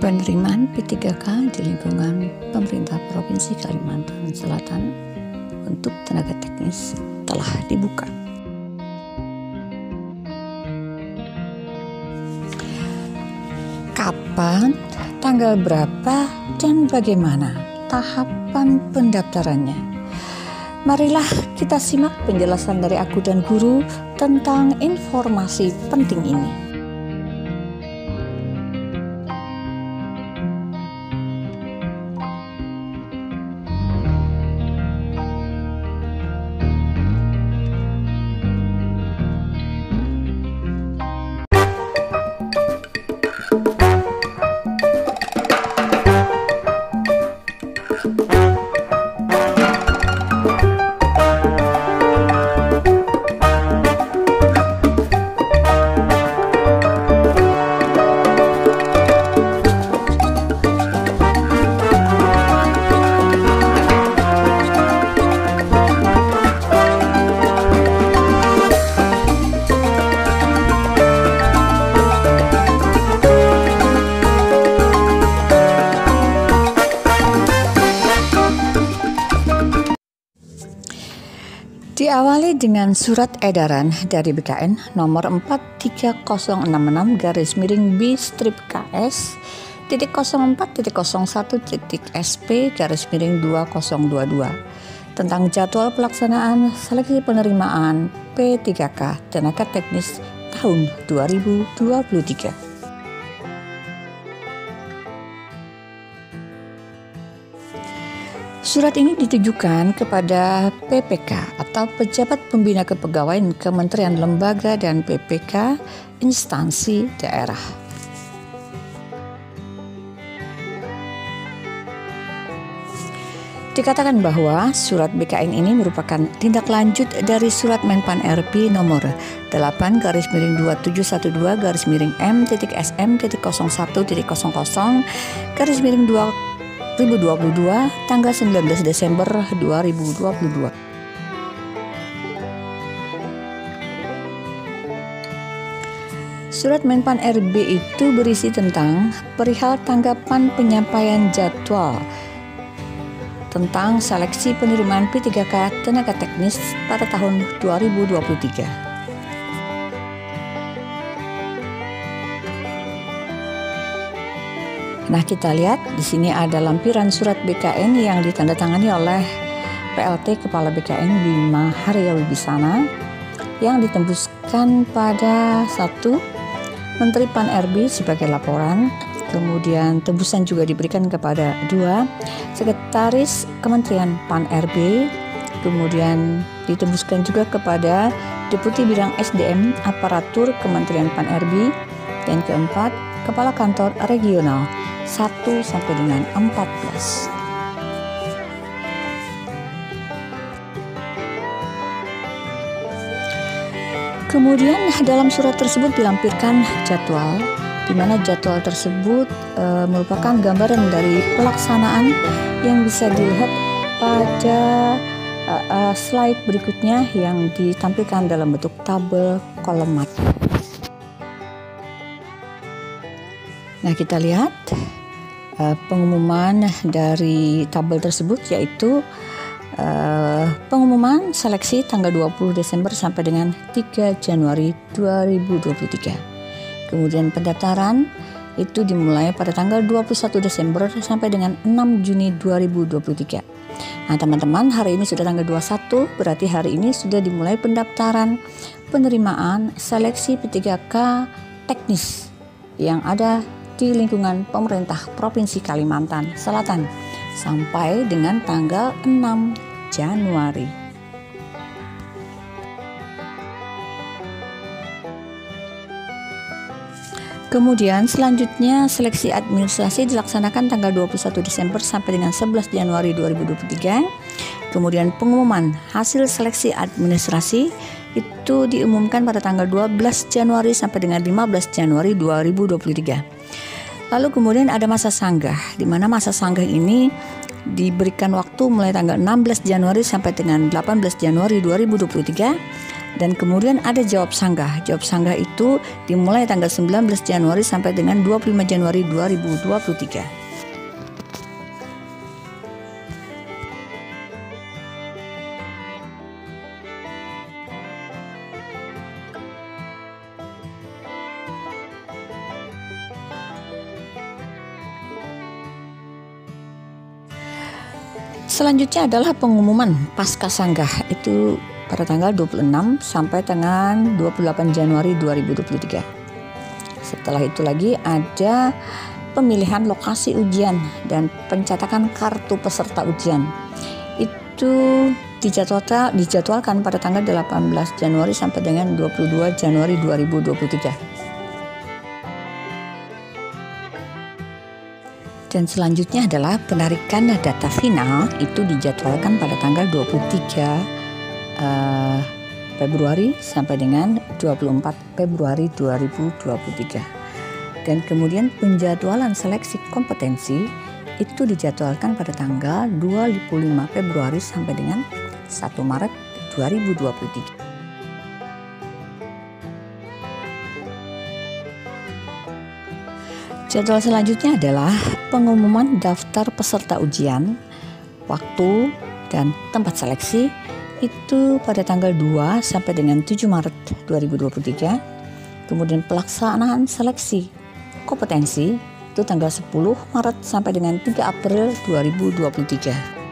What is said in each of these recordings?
Penerimaan P3K di lingkungan pemerintah Provinsi Kalimantan Selatan untuk tenaga teknis telah dibuka. Kapan, tanggal berapa, dan bagaimana tahapan pendaftarannya? Marilah kita simak penjelasan dari aku dan guru tentang informasi penting ini. Diawali dengan surat edaran dari BKN nomor 43006B/B/04.01.SP/2022 tentang jadwal pelaksanaan seleksi penerimaan P3K tenaga teknis tahun 2023. Surat ini ditujukan kepada PPK atau Pejabat Pembina Kepegawaian Kementerian Lembaga dan PPK instansi daerah. Dikatakan bahwa surat BKN ini merupakan tindak lanjut dari surat Menpan RB nomor 8/2021-M.SM.01.00/2022 tanggal 19 Desember 2022. Surat Menpan RB itu berisi tentang perihal tanggapan penyampaian jadwal tentang seleksi penerimaan P3K tenaga teknis pada tahun 2023. Nah, kita lihat di sini ada lampiran surat BKN yang ditandatangani oleh PLT Kepala BKN Bima Haria Wibisana yang ditembuskan pada 1. Menteri Pan RB sebagai laporan, kemudian tembusan juga diberikan kepada 2. Sekretaris Kementerian Pan RB, kemudian ditembuskan juga kepada Deputi Bidang SDM Aparatur Kementerian Pan RB, dan keempat, Kepala Kantor Regional 1 sampai dengan 14. Kemudian dalam surat tersebut dilampirkan jadwal, di mana jadwal tersebut merupakan gambaran dari pelaksanaan yang bisa dilihat pada slide berikutnya yang ditampilkan dalam bentuk tabel kolom mata. Nah, kita lihat pengumuman dari tabel tersebut, yaitu pengumuman seleksi tanggal 20 Desember sampai dengan 3 Januari 2023. Kemudian pendaftaran itu dimulai pada tanggal 21 Desember sampai dengan 6 Juni 2023. Nah, teman-teman, hari ini sudah tanggal 21, berarti hari ini sudah dimulai pendaftaran penerimaan seleksi P3K teknis yang ada di lingkungan pemerintah Provinsi Kalimantan Selatan sampai dengan tanggal 6 Januari. Kemudian selanjutnya seleksi administrasi dilaksanakan tanggal 21 Desember sampai dengan 11 Januari 2023. Kemudian pengumuman hasil seleksi administrasi itu diumumkan pada tanggal 12 Januari sampai dengan 15 Januari 2023. Lalu kemudian ada masa sanggah, di mana masa sanggah ini diberikan waktu mulai tanggal 16 Januari sampai dengan 18 Januari 2023 Dan kemudian ada jawab sanggah. Jawab sanggah itu dimulai tanggal 19 Januari sampai dengan 25 Januari 2023. Selanjutnya adalah pengumuman pasca sanggah, itu pada tanggal 26 sampai dengan 28 Januari 2023. Setelah itu lagi ada pemilihan lokasi ujian dan pencetakan kartu peserta ujian. Itu dijadwalkan pada tanggal 18 Januari sampai dengan 22 Januari 2023. Dan selanjutnya adalah penarikan data final, itu dijadwalkan pada tanggal 23 Februari sampai dengan 24 Februari 2023. Dan kemudian penjadwalan seleksi kompetensi itu dijadwalkan pada tanggal 25 Februari sampai dengan 1 Maret 2023. Jadwal selanjutnya adalah pengumuman daftar peserta ujian, waktu dan tempat seleksi itu pada tanggal 2 sampai dengan 7 Maret 2023. Kemudian pelaksanaan seleksi kompetensi itu tanggal 10 Maret sampai dengan 3 April 2023.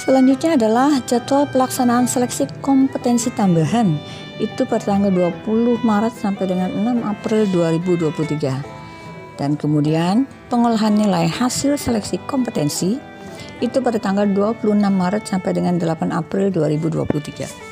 Selanjutnya adalah jadwal pelaksanaan seleksi kompetensi tambahan, itu pada tanggal 20 Maret sampai dengan 6 April 2023. Dan kemudian pengolahan nilai hasil seleksi kompetensi itu pada tanggal 26 Maret sampai dengan 8 April 2023.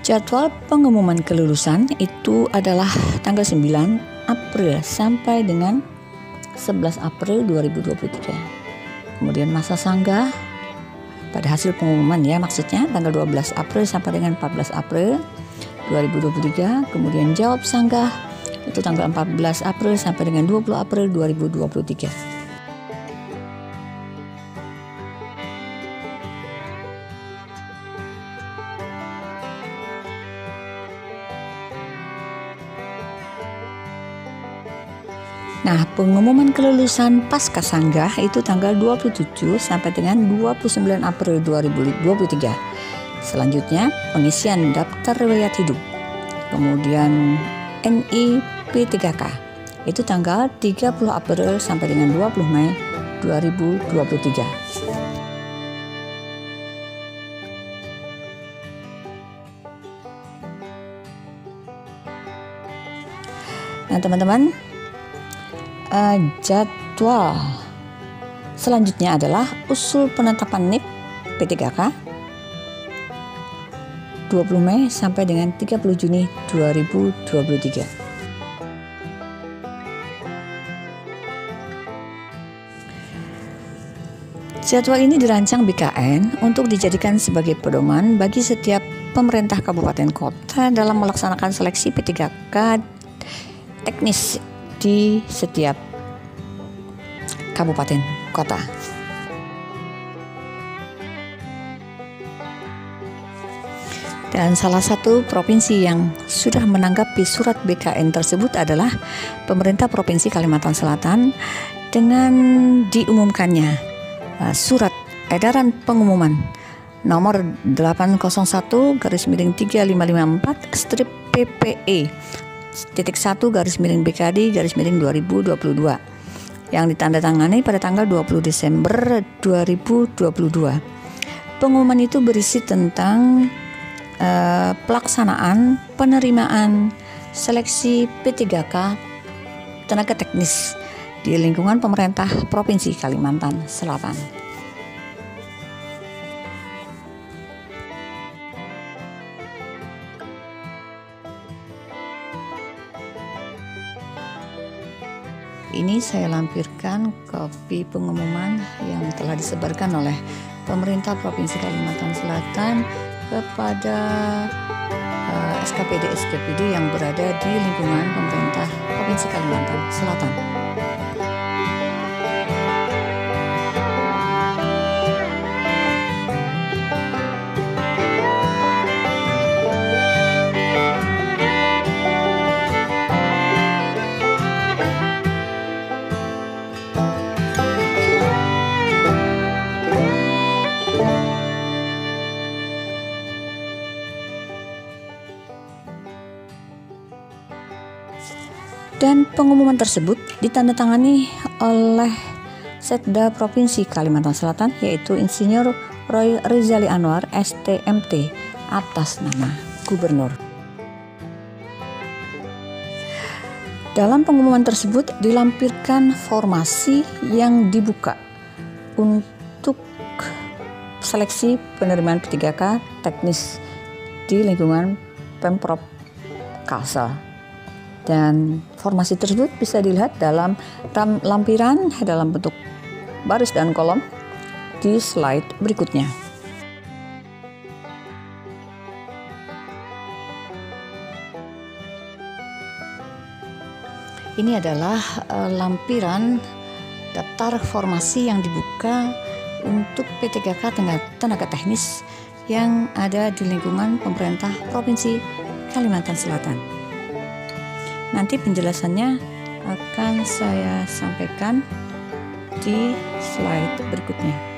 Jadwal pengumuman kelulusan itu adalah tanggal 9 April sampai dengan 11 April 2023. Kemudian masa sanggah pada hasil pengumuman ya, maksudnya tanggal 12 April sampai dengan 14 April 2023. Kemudian jawab sanggah itu tanggal 14 April sampai dengan 20 April 2023. Nah, pengumuman kelulusan pasca sanggah itu tanggal 27 sampai dengan 29 April 2023. Selanjutnya, pengisian daftar riwayat hidup. Kemudian NIP3K itu tanggal 30 April sampai dengan 20 Mei 2023. Nah, teman-teman, jadwal selanjutnya adalah usul penetapan NIP P3K 20 Mei sampai dengan 30 Juni 2023. Jadwal ini dirancang BKN untuk dijadikan sebagai pedoman bagi setiap pemerintah kabupaten kota dalam melaksanakan seleksi P3K teknis di setiap kabupaten kota. Dan salah satu provinsi yang sudah menanggapi surat BKN tersebut adalah pemerintah Provinsi Kalimantan Selatan dengan diumumkannya surat edaran pengumuman nomor 801/3554 1/BKD/2022 yang ditandatangani pada tanggal 20 Desember 2022. Pengumuman itu berisi tentang pelaksanaan penerimaan seleksi P3K tenaga teknis di lingkungan pemerintah Provinsi Kalimantan Selatan. Ini saya lampirkan kopi pengumuman yang telah disebarkan oleh pemerintah Provinsi Kalimantan Selatan kepada SKPD yang berada di lingkungan pemerintah Provinsi Kalimantan Selatan. Dan pengumuman tersebut ditandatangani oleh Setda Provinsi Kalimantan Selatan, yaitu Insinyur Roy Rizali Anwar, STMT, atas nama Gubernur. Dalam pengumuman tersebut dilampirkan formasi yang dibuka untuk seleksi penerimaan P3K teknis di lingkungan Pemprov Kalsel. Dan formasi tersebut bisa dilihat dalam lampiran dalam bentuk baris dan kolom di slide berikutnya. Ini adalah lampiran daftar formasi yang dibuka untuk P3K tenaga teknis yang ada di lingkungan pemerintah Provinsi Kalimantan Selatan. Nanti penjelasannya akan saya sampaikan di slide berikutnya.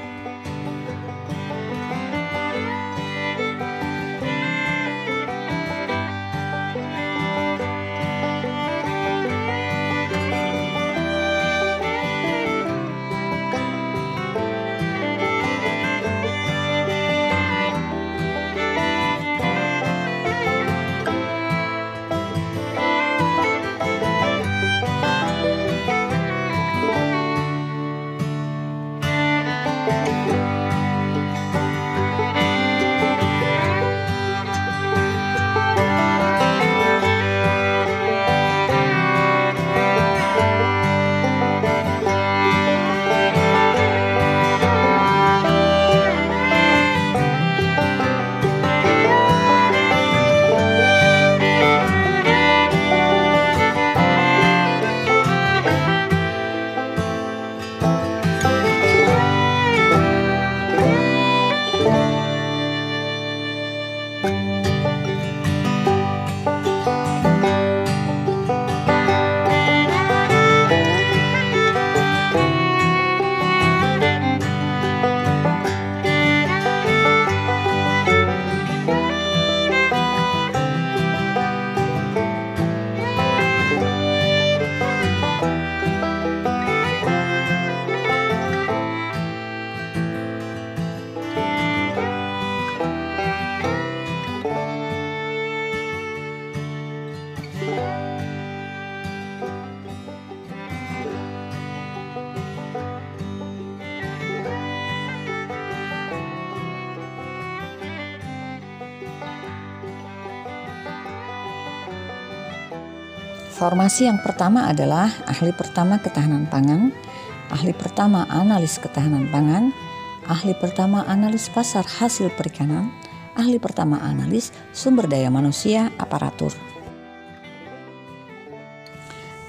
Formasi yang pertama adalah ahli pertama ketahanan pangan, ahli pertama analis ketahanan pangan, ahli pertama analis pasar hasil perikanan, ahli pertama analis sumber daya manusia aparatur.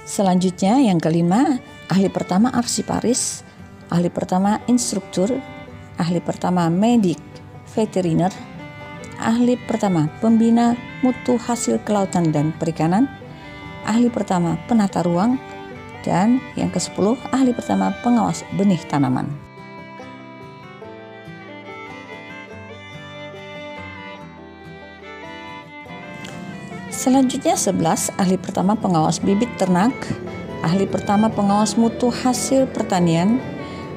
Selanjutnya yang kelima, ahli pertama arsiparis, ahli pertama instruktur, ahli pertama medik veteriner, ahli pertama pembina mutu hasil kelautan dan perikanan, ahli pertama penata ruang, dan yang ke-10 ahli pertama pengawas benih tanaman. Selanjutnya 11 ahli pertama pengawas bibit ternak, ahli pertama pengawas mutu hasil pertanian,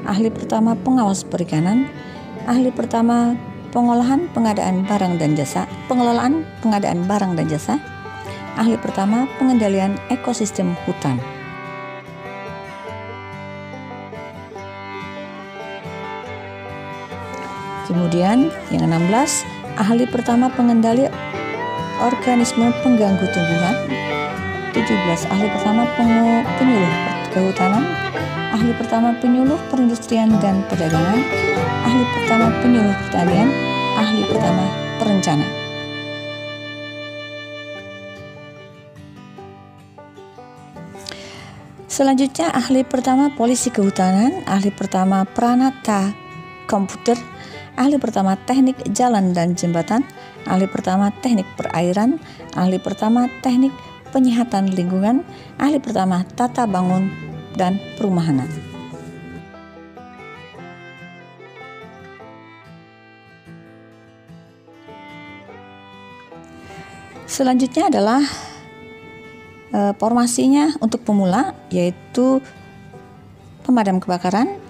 ahli pertama pengawas perikanan, ahli pertama pengelolaan pengadaan barang dan jasa, ahli pertama pengendalian ekosistem hutan. Kemudian yang 16, ahli pertama pengendali organisme pengganggu tumbuhan. 17, ahli pertama penyuluh kehutanan, ahli pertama penyuluh perindustrian dan perdagangan, ahli pertama penyuluh pertanian, ahli pertama perencana. Selanjutnya ahli pertama polisi kehutanan, ahli pertama pranata komputer, ahli pertama teknik jalan dan jembatan, ahli pertama teknik perairan, ahli pertama teknik penyihatan lingkungan, ahli pertama tata bangun dan perumahan. Selanjutnya adalah formasinya untuk pemula, yaitu pemadam kebakaran,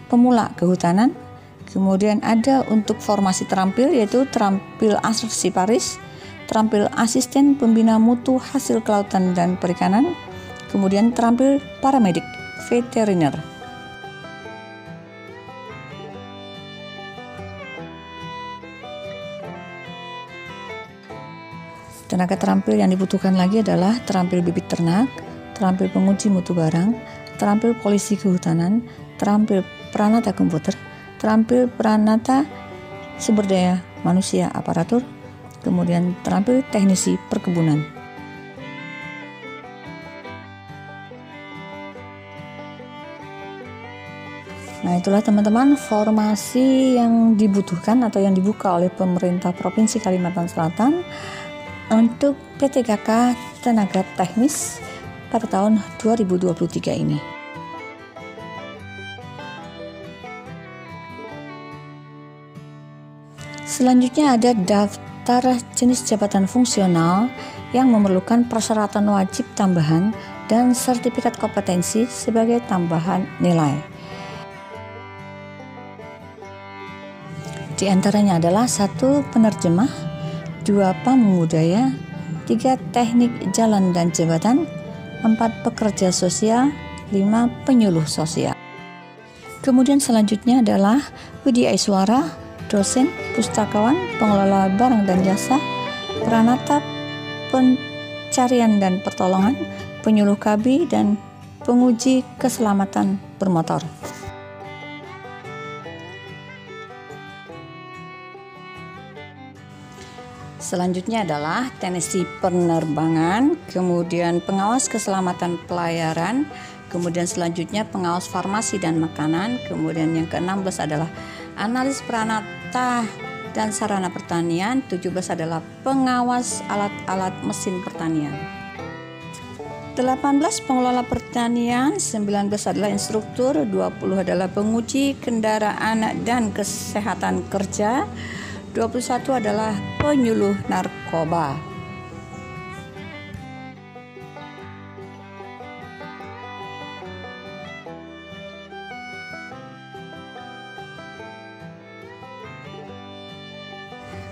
pemula kehutanan. Kemudian ada untuk formasi terampil, yaitu terampil arsiparis, terampil asisten pembina mutu hasil kelautan dan perikanan, kemudian terampil paramedik veteriner. Tenaga terampil yang dibutuhkan lagi adalah terampil bibit ternak, terampil penguji mutu barang, terampil polisi kehutanan, terampil pranata komputer, terampil pranata sumber daya manusia aparatur, kemudian terampil teknisi perkebunan. Nah, itulah teman-teman formasi yang dibutuhkan atau yang dibuka oleh pemerintah Provinsi Kalimantan Selatan untuk PTKK Tenaga Teknis pada tahun 2023 ini. Selanjutnya ada daftar jenis jabatan fungsional yang memerlukan persyaratan wajib tambahan dan sertifikat kompetensi sebagai tambahan nilai. Di antaranya adalah 1. Penerjemah, 2. Pamudaya, 3. Teknik jalan dan jembatan, 4. Pekerja sosial, 5. Penyuluh sosial. Kemudian selanjutnya adalah Widya Iswara, dosen, pustakawan, pengelola barang dan jasa, pranata pencarian dan pertolongan, penyuluh KB, dan penguji keselamatan bermotor. Selanjutnya adalah teknisi penerbangan, kemudian pengawas keselamatan pelayaran, kemudian selanjutnya pengawas farmasi dan makanan, kemudian yang ke-16 adalah analis peranata dan sarana pertanian, 17 adalah pengawas alat-alat mesin pertanian. 18 pengelola pertanian, 19 adalah instruktur, 20 adalah penguji kendaraan dan kesehatan kerja, 21 adalah penyuluh narkoba.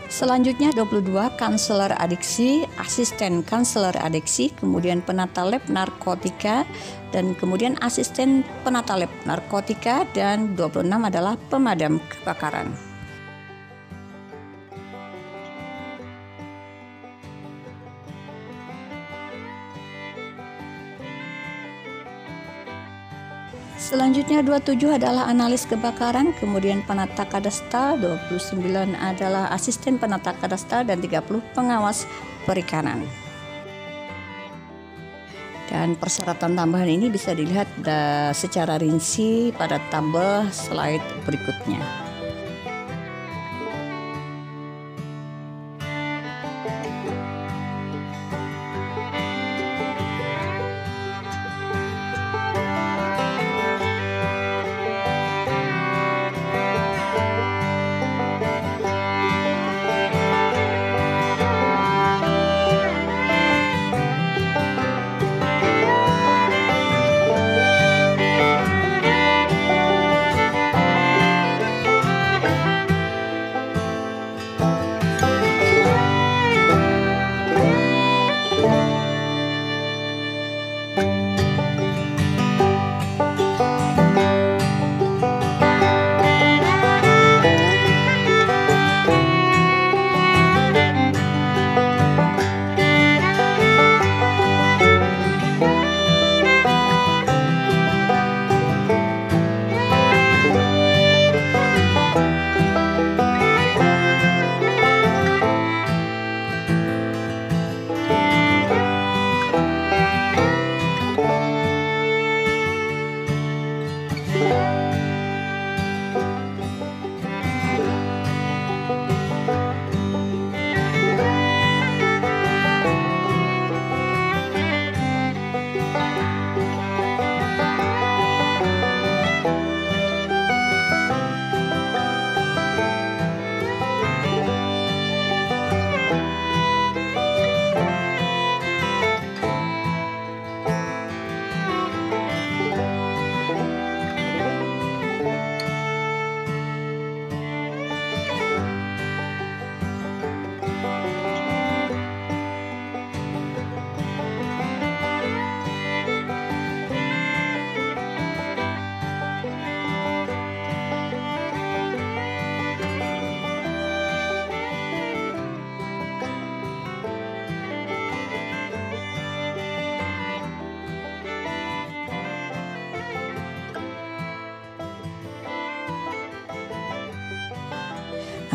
Selanjutnya 22 kanseler adiksi, asisten kanseler adiksi, kemudian penata lab narkotika, dan kemudian asisten penata lab narkotika, dan 26 adalah pemadam kebakaran. Selanjutnya 27 adalah analis kebakaran, kemudian penata kadastral, 29 adalah asisten penata kadastral, dan 30 pengawas perikanan. Dan persyaratan tambahan ini bisa dilihat secara rinci pada tabel slide berikutnya.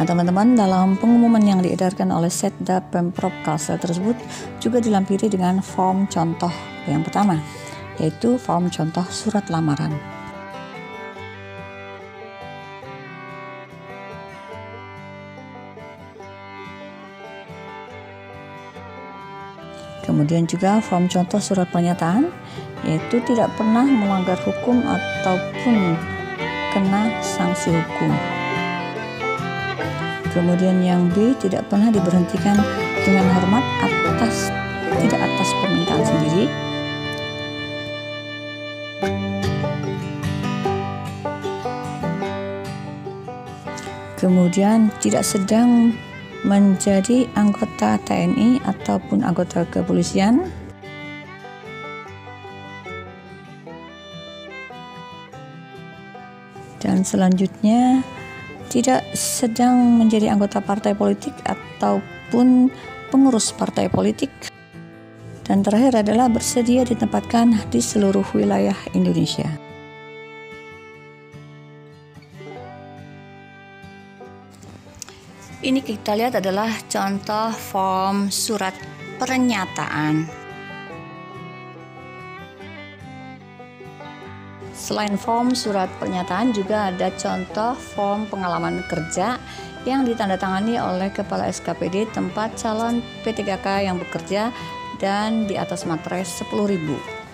Nah, teman-teman, dalam pengumuman yang diedarkan oleh Setda Pemprov Kalsel tersebut juga dilampiri dengan form contoh yang pertama, yaitu form contoh surat lamaran. Kemudian juga form contoh surat pernyataan, yaitu tidak pernah melanggar hukum ataupun kena sanksi hukum. Kemudian yang B, tidak pernah diberhentikan dengan hormat tidak atas permintaan sendiri. Kemudian tidak sedang menjadi anggota TNI ataupun anggota kepolisian. Dan selanjutnya tidak sedang menjadi anggota partai politik ataupun pengurus partai politik. Dan terakhir adalah bersedia ditempatkan di seluruh wilayah Indonesia. Ini kita lihat adalah contoh form surat pernyataan. Selain form surat pernyataan, juga ada contoh form pengalaman kerja yang ditandatangani oleh Kepala SKPD tempat calon P3K yang bekerja dan di atas materai 10.000.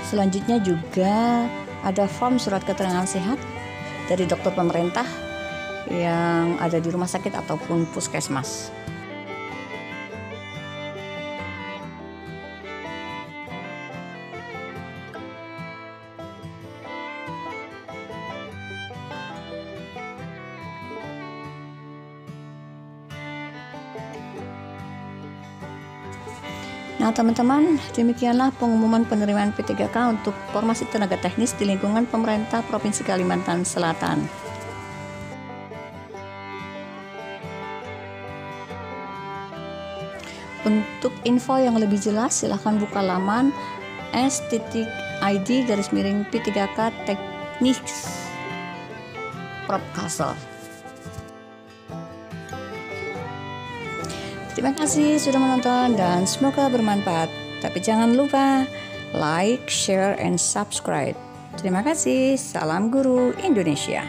Selanjutnya juga ada form surat keterangan sehat dari dokter pemerintah yang ada di rumah sakit ataupun puskesmas. Nah, teman-teman, demikianlah pengumuman penerimaan P3K untuk formasi tenaga teknis di lingkungan pemerintah Provinsi Kalimantan Selatan. Untuk info yang lebih jelas, silahkan buka laman s.id/P3K Teknik Prov Kalsel. Terima kasih sudah menonton dan semoga bermanfaat. Tapi jangan lupa like, share, and subscribe. Terima kasih. Salam Guru Indonesia.